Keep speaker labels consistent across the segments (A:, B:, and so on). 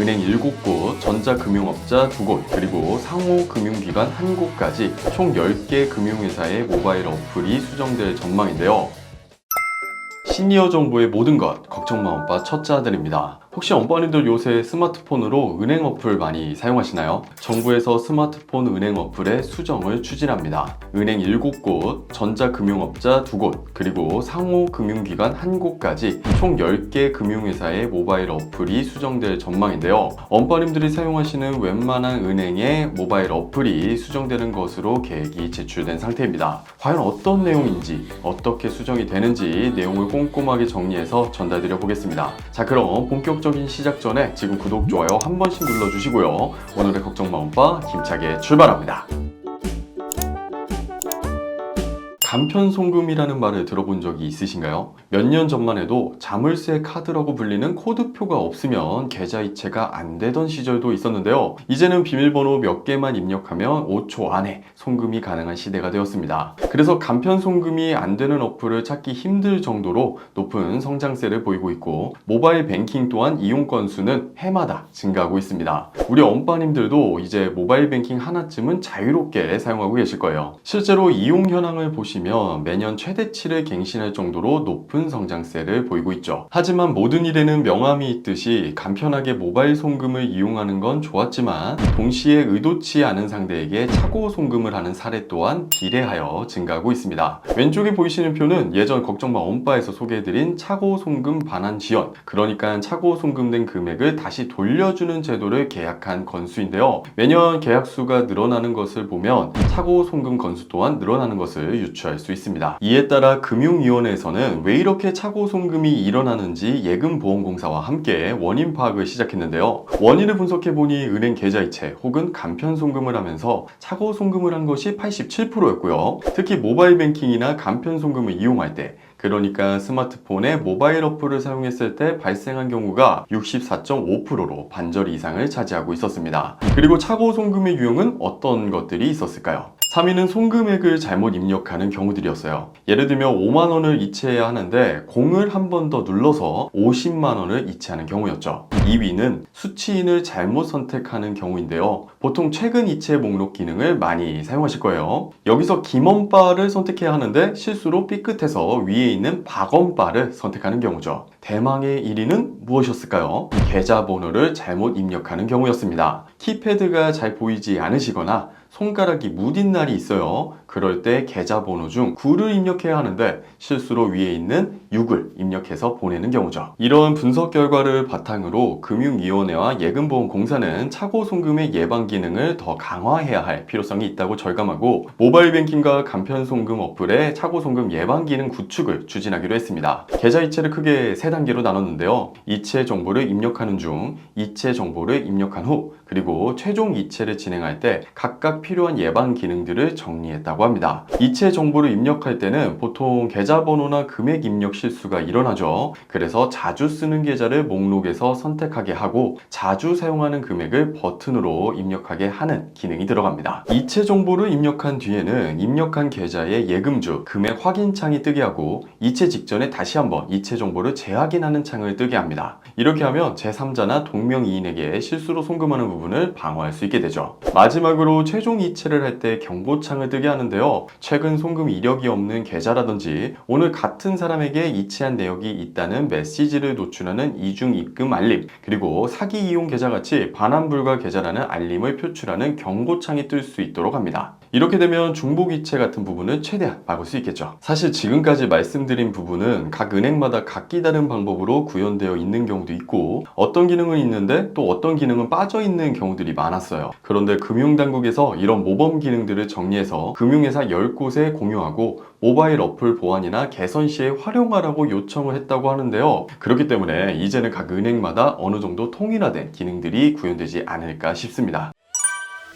A: 은행 7곳, 전자금융업자 2곳, 그리고 상호금융기관 1곳까지 총 10개 금융회사의 모바일 어플이 수정될 전망인데요. 시니어 정보의 모든 것, 걱정마 엄빠 첫째 아들입니다. 혹시 엄빠님들 요새 스마트폰으로 은행 어플 많이 사용하시나요? 정부에서 스마트폰 은행 어플의 수정을 추진합니다. 은행 7곳, 전자금융업자 2곳, 그리고 상호금융기관 1곳까지 총 10개 금융회사의 모바일 어플이 수정될 전망인데요. 엄빠님들이 사용하시는 웬만한 은행의 모바일 어플이 수정되는 것으로 계획이 제출된 상태입니다. 과연 어떤 내용인지, 어떻게 수정이 되는지 내용을 꼼꼼하게 정리해서 전달드려 보겠습니다. 자, 그럼 본격적인 시작 전에 지금 구독, 좋아요 한 번씩 눌러주시고요. 오늘의 걱정마 엄빠 힘차게 출발합니다. 간편송금이라는 말을 들어본 적이 있으신가요? 몇 년 전만 해도 자물쇠 카드라고 불리는 코드표가 없으면 계좌이체가 안 되던 시절도 있었는데요. 이제는 비밀번호 몇 개만 입력하면 5초 안에 송금이 가능한 시대가 되었습니다. 그래서 간편송금이 안 되는 어플을 찾기 힘들 정도로 높은 성장세를 보이고 있고, 모바일 뱅킹 또한 이용 건수는 해마다 증가하고 있습니다. 우리 엄빠님들도 이제 모바일 뱅킹 하나쯤은 자유롭게 사용하고 계실 거예요. 실제로 이용 현황을 보시면 매년 최대치를 갱신할 정도로 높은 성장세를 보이고 있죠. 하지만 모든 일에는 명암이 있듯이 간편하게 모바일 송금을 이용하는 건 좋았지만, 동시에 의도치 않은 상대에게 착오 송금을 하는 사례 또한 비례하여 증가하고 있습니다. 왼쪽에 보이시는 표는 예전 걱정마 엄빠에서 소개해드린 착오 송금 반환 지연, 그러니까 착오 송금된 금액을 다시 돌려주는 제도를 계약한 건수인데요. 매년 계약수가 늘어나는 것을 보면 착오 송금 건수 또한 늘어나는 것을 유추할 수 있습니다. 이에 따라 금융위원회에서는 왜 이렇게 착오 송금이 일어나는지 예금보험공사와 함께 원인 파악을 시작했는데요. 원인을 분석해보니 은행 계좌이체 혹은 간편 송금을 하면서 착오 송금을 한 것이 87%였고요. 특히 모바일 뱅킹이나 간편 송금을 이용할 때, 그러니까 스마트폰에 모바일 어플을 사용했을 때 발생한 경우가 64.5%로 반절 이상을 차지하고 있었습니다. 그리고 착오 송금의 유형은 어떤 것들이 있었을까요? 3위는 송금액을 잘못 입력하는 경우들이었어요. 예를 들면 5만원을 이체해야 하는데 0을 한 번 더 눌러서 50만원을 이체하는 경우였죠. 2위는 수취인을 잘못 선택하는 경우인데요. 보통 최근 이체 목록 기능을 많이 사용하실 거예요. 여기서 김원바를 선택해야 하는데 실수로 삐끗해서 위에 있는 박원바를 선택하는 경우죠. 대망의 1위는 무엇이었을까요? 계좌번호를 잘못 입력하는 경우였습니다. 키패드가 잘 보이지 않으시거나 손가락이 무딘 날이 있어요. 그럴 때 계좌번호 중 9를 입력해야 하는데 실수로 위에 있는 6을 입력해서 보내는 경우죠. 이런 분석 결과를 바탕으로 금융위원회와 예금보험공사는 착오 송금의 예방 기능을 더 강화해야 할 필요성이 있다고 절감하고, 모바일 뱅킹과 간편 송금 어플의 착오 송금 예방 기능 구축을 추진하기로 했습니다. 계좌 이체를 크게 3단계로 나눴는데요. 이체 정보를 입력하는 중, 이체 정보를 입력한 후, 그리고 최종 이체를 진행할 때 각각 필요한 예방 기능들을 정리했다고 합니다. 이체 정보를 입력할 때는 보통 계좌번호나 금액 입력 실수가 일어나죠. 그래서 자주 쓰는 계좌를 목록에서 선택하게 하고, 자주 사용하는 금액을 버튼으로 입력하게 하는 기능이 들어갑니다. 이체 정보를 입력한 뒤에는 입력한 계좌의 예금주, 금액 확인 창이 뜨게 하고, 이체 직전에 다시 한번 이체 정보를 재확인하는 창을 뜨게 합니다. 이렇게 하면 제3자나 동명이인에게 실수로 송금하는 부분을 방어할 수 있게 되죠. 마지막으로 최종 이체를 할 때 경고창을 뜨게 하는데요. 최근 송금 이력이 없는 계좌라든지 오늘 같은 사람에게 이체한 내역이 있다는 메시지를 노출하는 이중 입금 알림, 그리고 사기 이용 계좌같이 반환 불가 계좌라는 알림을 표출하는 경고창이 뜰 수 있도록 합니다. 이렇게 되면 중복 이체 같은 부분을 최대한 막을 수 있겠죠. 사실 지금까지 말씀드린 부분은 각 은행마다 각기 다른 방법으로 구현되어 있는 경우도 있고, 어떤 기능은 있는데 또 어떤 기능은 빠져 있는 경우들이 많았어요. 그런데 금융당국에서 이런 모범 기능들을 정리해서 금융회사 10곳에 공유하고 모바일 어플 보안이나 개선 시에 활용하라고 요청을 했다고 하는데요. 그렇기 때문에 이제는 각 은행마다 어느 정도 통일화된 기능들이 구현되지 않을까 싶습니다.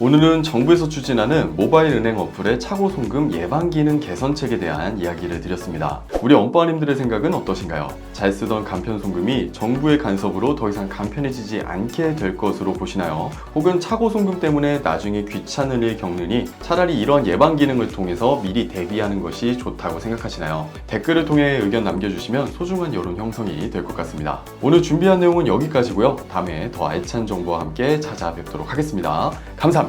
A: 오늘은 정부에서 추진하는 모바일 은행 어플의 차고 송금 예방 기능 개선책에 대한 이야기를 드렸습니다. 우리 엄빠님들의 생각은 어떠신가요? 잘 쓰던 간편 송금이 정부의 간섭으로 더 이상 간편해지지 않게 될 것으로 보시나요? 혹은 차고 송금 때문에 나중에 귀찮은 일 겪느니 차라리 이런 예방 기능을 통해서 미리 대비하는 것이 좋다고 생각하시나요? 댓글을 통해 의견 남겨주시면 소중한 여론 형성이 될 것 같습니다. 오늘 준비한 내용은 여기까지고요. 다음에 더 알찬 정보와 함께 찾아뵙도록 하겠습니다. 감사합니다.